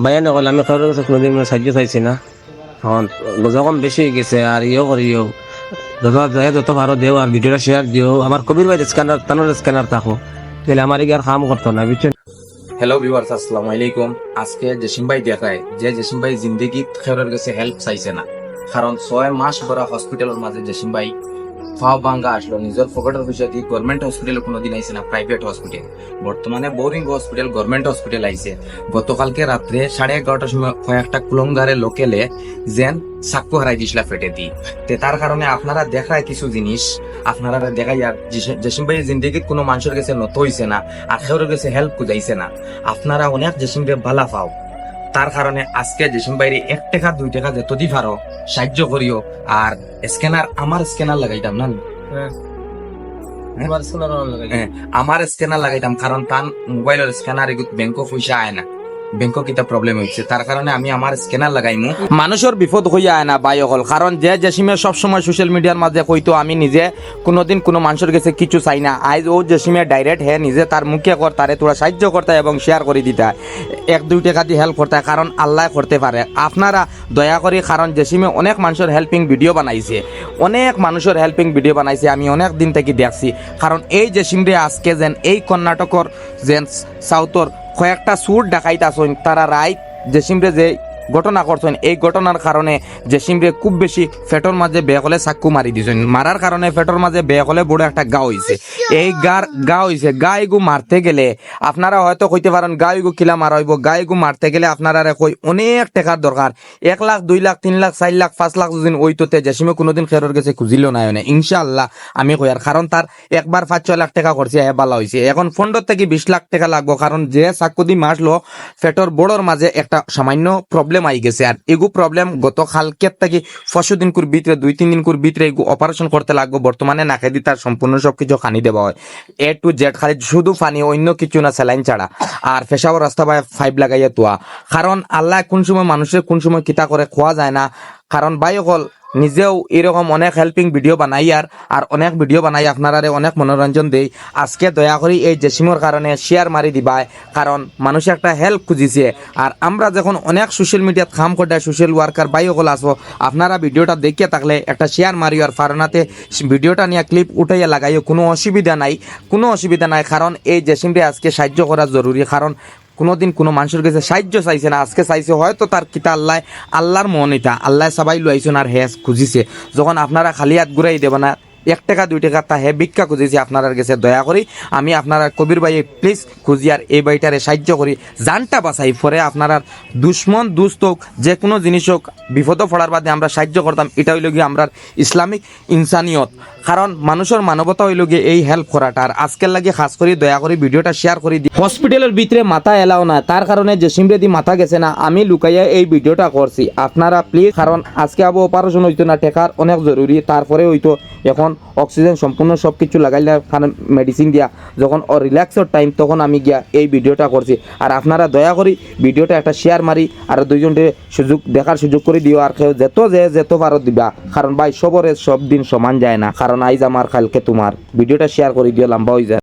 ভাইয়া নকল আমি কারোর কাছে কোনোদিন সাহায্য চাইছি না। এখন যখন বেশি হয়ে গেছে আর করিও যত পারো দেও আর ভিডিওটা শেয়ার দিও। আমার কবির ভাই স্ক্যানার তানোর স্ক্যানার থাকো, তাহলে আমার আর কাম করতো না, বুঝছেন। হ্যালো ভিউয়ার্স, আসসালামু আলাইকুম। আজকে জসিম ভাই দেখায় যে জসিম ভাই জিন্দগি খেউরের কাছে হেল্প চাইছে না, কারণ 6 মাস ধরে হসপিটালের মাঝে জসিম ভাই ফাও ভাঙ্গা আসলো। নিজের পকেটের পয়সা দিয়ে গভর্নমেন্ট হসপিটালে কোনোদিন আইসে না, প্রাইভেট হসপিটাল। বর্তমানে বোরিং হসপিটাল গভর্নমেন্ট হসপিটাল আইসে। গতকালকে রাত্রে 11:30টার সময় কয়েকটা কুলঙ্গারে লোকেলে যেন চাক্কু হারাই দিছিলা ফেটে দি। তে তার কারণে আপনারা দেখায় কিছু জিনিস আপনারা দেখাই আর জসিম ভাই জিন্দগিত কোনো মানুষের কাছে নত হইছে না, আর খেউরের কাছে হেল্প খুঁজাইছে না। আপনারা অনেক জসিম ভাই বালা পাও, তার কারণে আজকে জসিম ভাইরে 1 টাকা 2 টাকা যতদি পারো সাহায্য করিও। আর স্ক্যানার আমার স্ক্যানার লাগাইতাম না, আমার স্ক্যানার লাগাইতাম, কারণ তার মোবাইলের স্ক্যানার ব্যাংকও পয়সা আয় না, ব্যাংকও কিতা প্রবলেম হয়েছে, তার কারণে আমি আমার স্ক্যানার লাগাইমু। মানুষের বিপদ হইয়া আয় না বাই হল, কারণ যে জসিমে সবসময় সোশ্যাল মিডিয়ার মাঝে কইতো আমি নিজে কোনোদিন কোনো মানুষের কাছে কিছু চাই না, আজ ও জসিমে ডাইরেক্ট হে নিজে তার মুখে কর তারে তোরা সাহায্য করতে এবং শেয়ার করে দিতে 1-2 টাকা দিয়ে হেল্প করতে, কারণ আল্লাহ করতে পারে। আপনারা দয়া করি, কারণ জসিমে অনেক মানুষের হেল্পিং ভিডিও বানাইছে, অনেক মানুষের হেল্পিং ভিডিও বানাইছে, আমি অনেক দিন থেকে দেখছি। কারণ এই জসিমরে আজকে যেন এই কর্ণাটকর যেন সাউথর কয়েকটা সুর ডাকাইতে আসেন, তারা রাইট জসিমরে যে ঘটনা করছেন, এই ঘটনার কারণে জসিমরে খুব বেশি ফেটর মাঝে বেহলে চাক্কু মারি দিয়েছেন। মারার কারণে ফেটর মাঝে বেহলে বড় একটা গা হয়েছে। এই গা হয়েছে, গা এগু মারতে গেলে আপনারা হয়তো কইতে পারেন গা এগু কিলা মারা হইব। গা এগু মারতে গেলে আপনারা কই অনেক টাকার দরকার, 1 লাখ 2 লাখ 3 লাখ 4 লাখ 5 লাখ যদি ওইটোতে জসিমে কোনোদিন খেরোর কাছে খুঁজিল না হয় না ইনশাআল্লাহ। আমি কই আর কারণ তার একবার 5-6 লাখ টাকা করছে, ভালো হয়েছে। এখন 15 থেকে 20 লাখ টাকা লাগবো, কারণ যে চাক্কু দি মারলো ফেটর বড়োর মাঝে একটা সামান্য প্রবলেম আই গেছে। আর এগু প্রবলেম গত কালকের থেকে 5 দিন কুর ভিতরে 2-3 দিন কুর ভিতরে এগু অপারেশন করতে লাগবো। বর্তমানে নাকে দি তার সম্পূর্ণ সবকিছু খানি দেওয়া হয়, A to Z, খালি শুধু পানি, অন্য কিছু না, স্যালাইন ছাড়া। আর পেশাবর রাস্তা বাই 5 লাগাইয়া তোয়া, কারণ আল্লাহ কোন সময় মানুষের কোন সময় কিতা করে খোয়া যায় না। কারণ ভাই অকল নিজেও এরকম অনেক হেল্পিং ভিডিও বানাই আর অনেক ভিডিও বানাই আপনারা অনেক মনোরঞ্জন দেই। আজকে দয়া করি এই জসিমর কারণে শেয়ার মারি দিবাই, কারণ মানুষ একটা হেল্প খুঁজিছে। আর আমরা যখন অনেক সোশ্যাল মিডিয়াত কাম করতে সোশ্যাল ওয়ার্কার ভাই সকল আসবো, আপনারা ভিডিওটা দেখিয়ে থাকলে একটা শেয়ার মারিও আর ফারনাতে ভিডিওটা নিয়ে ক্লিপ উঠাইয়া লাগাইও, কোনো অসুবিধা নাই। কারণ এই জসিমরে আজকে সাহায্য করা জরুরি, কারণ কোনোদিন কোনো মানুষের কাছে সাহায্য চাইছে না, আজকে চাইছে। হয়তো তার কিতা আল্লাহর মনিতা আল্লাহ সবাই লইছেন আর হেস খুঁজিছে। যখন আপনারা খালি হাত ঘুরাই দেবে না, 1 টাকা 2 টাকা তা হে ভিক্ষা খুঁজেছি আপনার কাছে। দয়া করি আমি আপনারা কবির ভাই প্লিজ খুঁজি আর এই ভাইটারে সাহায্য করি, জানটা বাঁচাই। পরে আপনারা দুশ্মন দুস্থ যে কোনো জিনিস হোক বিপদ পড়ার বাদে আমরা সাহায্য করতাম, এটা হইল গিয়ে আমরা ইসলামিক ইনসানিয়ত। কারণ মানুষের মানবতা হইল গিয়ে এই হেল্প করাটা। আর আজকের লাগে খাস করি দয়া করি ভিডিওটা শেয়ার করে দিই। হসপিটালের ভিতরে মাথা এলাও না, তার কারণে জসিমরে দি মাথা গেছে না, আমি লুকাইয়া এই ভিডিওটা করছি। আপনারা প্লিজ, কারণ আজকে আবু অপারেশন হইতো না, টেকার অনেক জরুরি, তারপরে হইতো এখন অক্সিজেন সম্পূর্ণ সব কিছু লাগাইলে মেডিসিন দিয়া যখন রিল্যাক্সের টাইম তখন আমি গিয়া এই ভিডিওটা করছি। আর আপনারা দয়া করি ভিডিওটা একটা শেয়ার মারি আর 2 জনকে দেখার সুযোগ করে দিও। আর কেউ যেত পারো দিবা, কারণ ভাই সবরে সব দিন সমান যায় না, কারণ আইজ আমার কালকে তোমার। ভিডিওটা শেয়ার করে দিও, লম্বা হয়ে যায়।